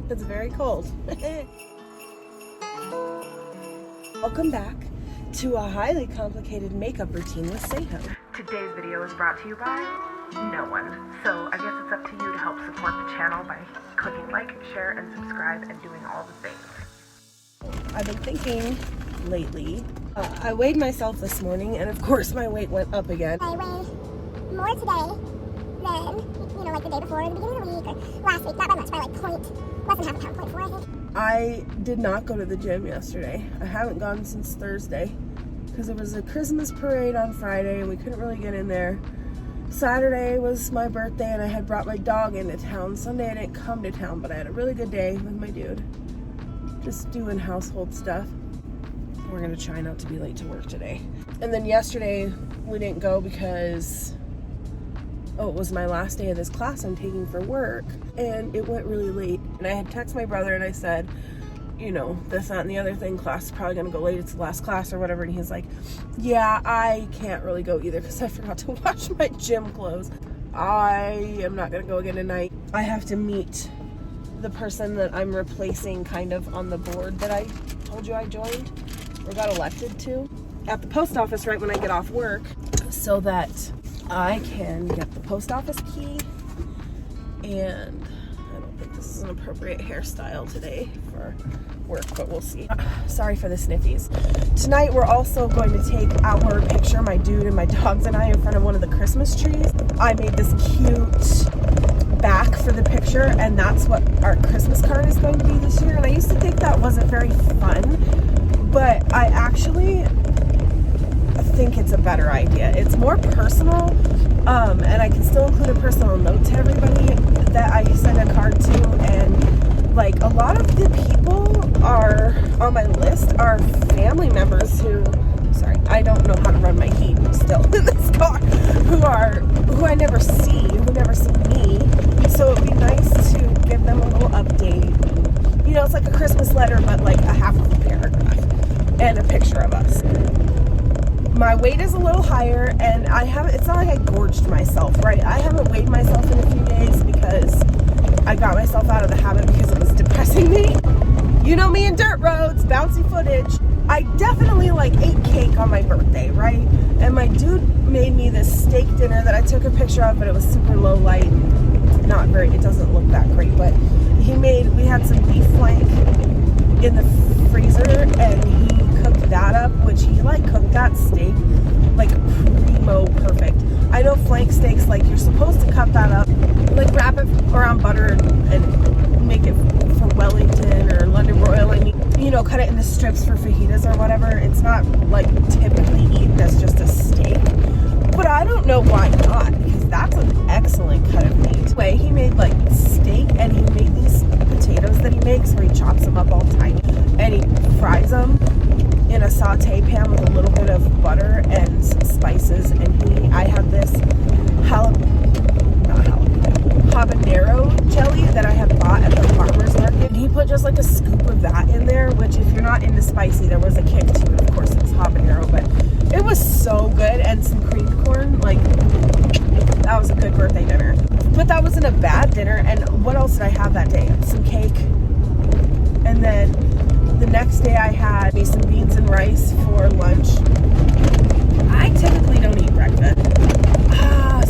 It's very cold. Welcome back to a highly complicated makeup routine with Seho. Today's video is brought to you by no one. So I guess it's up to you to help support the channel by clicking like, share, and subscribe and doing all the things. I've been thinking lately, I weighed myself this morning and of course my weight went up again. I weigh more today than, like the day before, or the beginning of the week, or last week. Not by much, by like less than half a pound, 0.4 I think. I did not go to the gym yesterday. I haven't gone since Thursday because it was a Christmas parade on Friday and we couldn't really get in there. Saturday was my birthday and I had brought my dog into town. Sunday I didn't come to town, but I had a really good day with my dude. Just doing household stuff. We're gonna try not to be late to work today. And then yesterday we didn't go because it was my last day of this class I'm taking for work and it went really late. And I had texted my brother and I said, this, that, and the other thing, class is probably gonna go late, it's the last class or whatever. And he's like, yeah, I can't really go either because I forgot to wash my gym clothes. I am not gonna go again tonight. I have to meet the person that I'm replacing kind of on the board that I told you I joined or got elected to at the post office right when I get off work so that I can get the post office key. And I don't think this is an appropriate hairstyle today for work, but we'll see. Sorry for the sniffies. Tonight we're also going to take our picture, my dude and my dogs and I, in front of one of the Christmas trees. I made this cute back for the picture and that's what our Christmas card is going to be this year. And I used to think that wasn't very fun, but I actually think it's a better idea. It's more personal, and I can still include a personal note to everybody that I send a card to, and like a lot of the people are on my list are family members who, sorry, I don't know how to run my heat still in this car, who I never see, who never see me, so it'd be nice to give them a little update. It's like a Christmas letter, but like a half of a paragraph and a picture of us. My weight is a little higher and it's not like I gorged myself, right? I haven't weighed myself in a few days because I got myself out of the habit because it was depressing me. You know me and dirt roads, bouncy footage. I definitely ate cake on my birthday, right? And my dude made me this steak dinner that I took a picture of, but it was super low light. It doesn't look that great, but we had some beef flank in the freezer and he cooked that up, which he cooked that steak primo perfect. I know flank steaks, you're supposed to cut that up, wrap it around butter and make it for Wellington or London broil, cut it into strips for fajitas or whatever. It's not typically eaten as just a steak, but I don't know why not, because that's an excellent cut of meat. Anyway, he made steak and he made these potatoes that he makes where he chops them up all tiny and he fries them in a saute pan with a little bit of butter and some spices. And I have this habanero jelly that I had bought at the farmer's market. And he put just a scoop of that in there, which if you're not into spicy, there was a kick to it. Of course, it was habanero, but it was so good. And some creamed corn, that was a good birthday dinner. But that wasn't a bad dinner. And what else did I have that day? Some cake. And then the next day I had some beans and rice for lunch. I typically don't eat breakfast.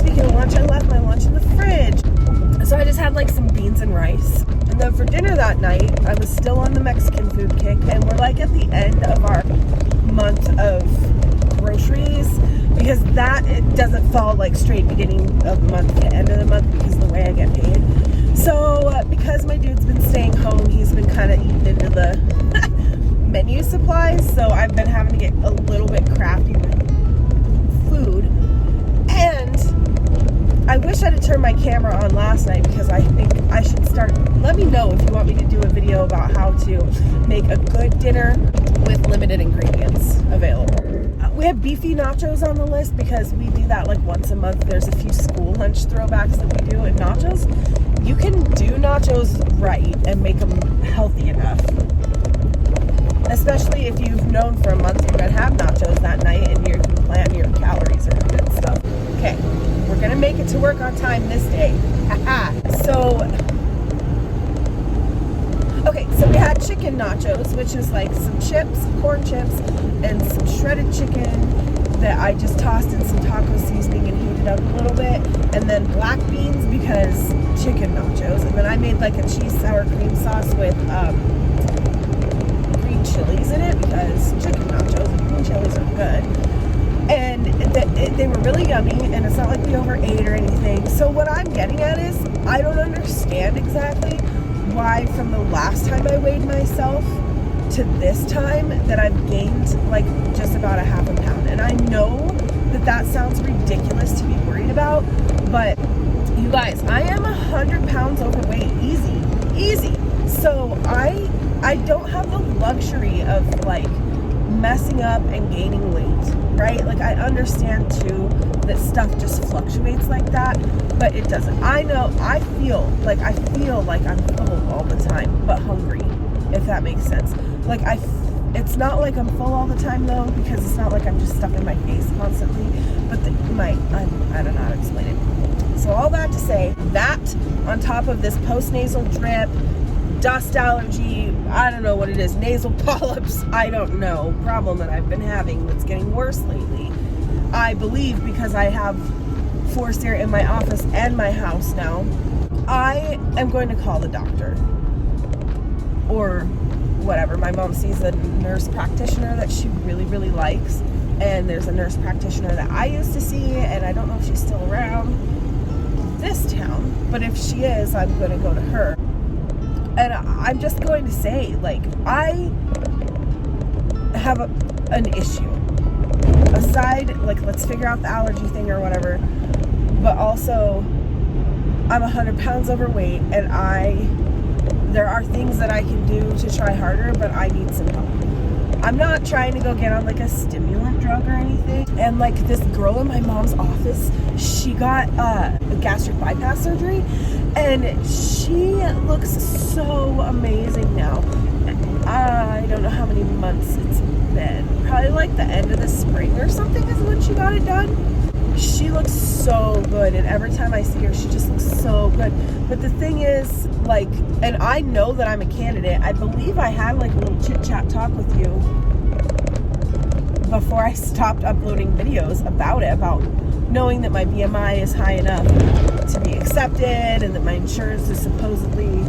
Speaking of lunch, I left my lunch in the fridge. So I just had some beans and rice. And then for dinner that night, I was still on the Mexican food kick. And we're at the end of our month of groceries, because it doesn't fall straight beginning of the month to end of the month because of the way I get paid. So because my dude's been staying home, he's been kind of eating into the menu supplies, so I've been having to get a little bit crafty with food. And I wish I'd have turned my camera on last night because I think I should start. Let me know if you want me to do a video about how to make a good dinner with limited ingredients available. We have beefy nachos on the list because we do that once a month. There's a few school lunch throwbacks that we do, and nachos, you can do nachos right and make them healthy enough. Especially if you've known for a month you're going to have nachos that night and you can plan your calories around it and stuff. Okay, we're going to make it. make it to work on time this day. So chicken nachos, which is like some chips, corn chips, and some shredded chicken that I just tossed in some taco seasoning and heated up a little bit, and then black beans because chicken nachos, and then I made like a cheese sour cream sauce with green chilies in it because chicken nachos and green chilies are good. And they were really yummy, and it's not like we overate or anything. So what I'm getting at is I don't understand exactly why from the last time I weighed myself to this time that I've gained like just about a half a pound. And I know that that sounds ridiculous to be worried about, but you guys, I am 100 pounds overweight, easy. So I don't have the luxury of like messing up and gaining weight, right? Like I understand too that stuff just fluctuates like that, but it doesn't. I feel like I'm full all the time, but hungry, if that makes sense. Like it's not like I'm full all the time though, because it's not like I'm just stuffing my face constantly, but I don't know how to explain it. So all that to say, that on top of this post-nasal drip, dust allergy, I don't know what it is, nasal polyps, I don't know, problem that I've been having that's getting worse lately. I believe because I have forced air in my office and my house now, I am going to call the doctor. Or whatever. My mom sees a nurse practitioner that she really, really likes. And there's a nurse practitioner that I used to see, and I don't know if she's still around this town. But if she is, I'm going to go to her. And I'm just going to say, like, I have an issue. Aside, like, let's figure out the allergy thing or whatever. But also, I'm 100 pounds overweight, and there are things that I can do to try harder, but I need some help. I'm not trying to go get on like a stimulant drug or anything. And like this girl in my mom's office, she got a gastric bypass surgery, and she looks so amazing now. I don't know how many months it's been. Probably like the end of the spring or something is when she got it done. She looks so good, and every time I see her, she just looks so good. But the thing is, like, and I know that I'm a candidate. I believe I had like a little chit-chat talk with you before I stopped uploading videos about knowing that my BMI is high enough to be accepted, and that my insurance is supposedly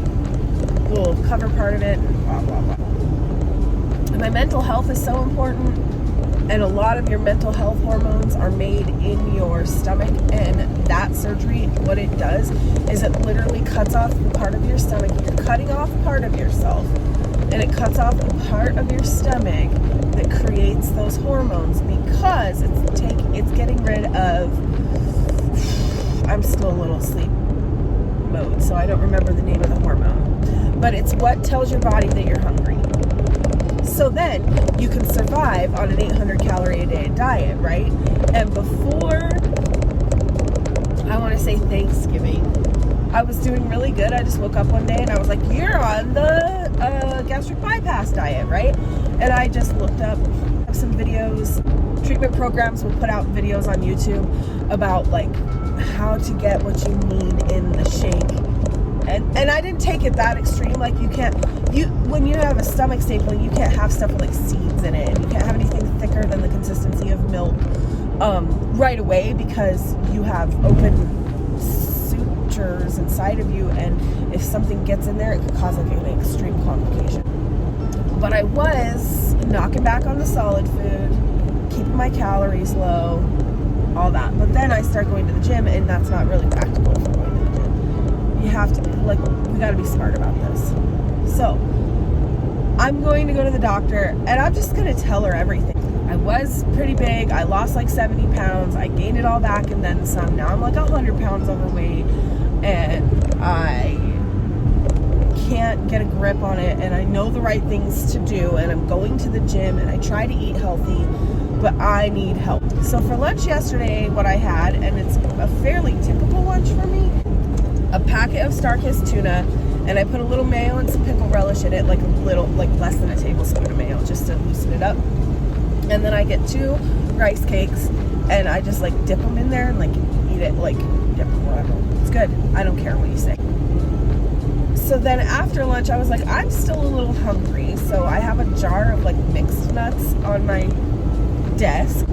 will cover part of it, and blah, blah, blah. And my mental health is so important. And a lot of your mental health hormones are made in your stomach, and that surgery, what it does is it literally cuts off the part of your stomach. You're cutting off part of yourself, and it cuts off the part of your stomach that creates those hormones, because it's getting rid of, I'm still a little asleep mode, so I don't remember the name of the hormone, but it's what tells your body that you're hungry. So then you can survive on an 800 calorie a day diet, right? And before, I want to say Thanksgiving, I was doing really good. I just woke up one day and I was like, you're on the gastric bypass diet, right? And I just looked up some videos. Treatment programs will put out videos on YouTube about like how to get what you need in the shake. And I didn't take it that extreme. Like when you have a stomach stapling, you can't have stuff with like seeds in it, and you can't have anything thicker than the consistency of milk right away, because you have open sutures inside of you, and if something gets in there, it could cause like an extreme complication. But I was knocking back on the solid food, keeping my calories low, all that. But then I start going to the gym, and that's not really practical for going to the gym. You have to, like, we got to be smart about this. So I'm going to go to the doctor, and I'm just going to tell her everything. I was pretty big. I lost like 70 pounds. I gained it all back and then some. Now I'm like 100 pounds overweight, and I can't get a grip on it, and I know the right things to do, and I'm going to the gym, and I try to eat healthy, but I need help. So for lunch yesterday, what I had, and it's a fairly typical lunch for me, a packet of Starkist tuna, and I put a little mayo and some pickle relish in it, like a little, like less than a tablespoon of mayo, just to loosen it up. And then I get 2 rice cakes, and I just like dip them in there and like eat it, like dip whatever. It's good. I don't care what you say. So then after lunch, I was like, I'm still a little hungry. So I have a jar of like mixed nuts on my desk.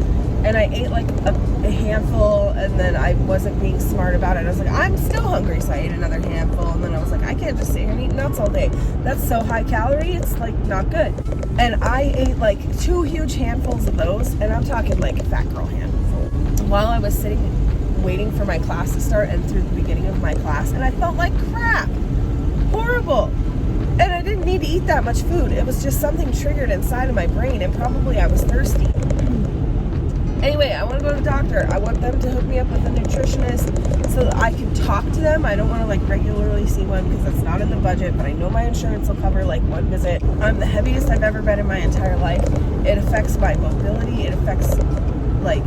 And I ate like a handful, and then I wasn't being smart about it. I was like, I'm still hungry, so I ate another handful. And then I was like, I can't just sit here and eat nuts all day. That's so high calorie, it's like not good. And I ate like 2 huge handfuls of those, and I'm talking like a fat girl handful, while I was sitting waiting for my class to start and through the beginning of my class, and I felt like crap. Horrible. And I didn't need to eat that much food. It was just something triggered inside of my brain, and probably I was thirsty. Anyway, I want to go to the doctor. I want them to hook me up with a nutritionist so that I can talk to them. I don't want to like regularly see one because it's not in the budget, but I know my insurance will cover like one visit. I'm the heaviest I've ever been in my entire life. It affects my mobility. It affects like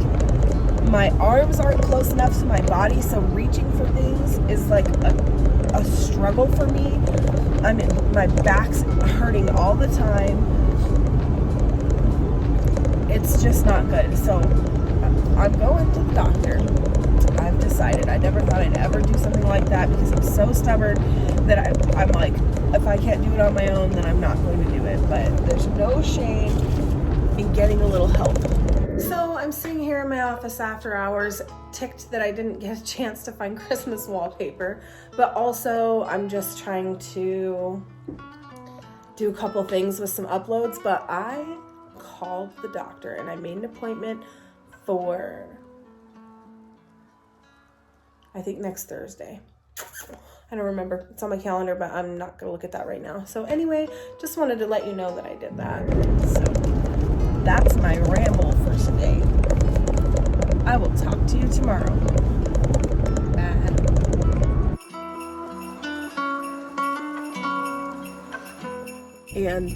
my arms aren't close enough to my body, so reaching for things is like a struggle for me. My back's hurting all the time. It's just not good. So I'm going to the doctor. I've decided. I never thought I'd ever do something like that because I'm so stubborn that I'm like, if I can't do it on my own, then I'm not going to do it. But there's no shame in getting a little help. So I'm sitting here in my office after hours, ticked that I didn't get a chance to find Christmas wallpaper, but also I'm just trying to do a couple things with some uploads. But I called the doctor and I made an appointment for, I think, next Thursday. I don't remember. It's on my calendar, but I'm not going to look at that right now. So anyway, just wanted to let you know that I did that. So that's my ramble for today. I will talk to you tomorrow. Bye. And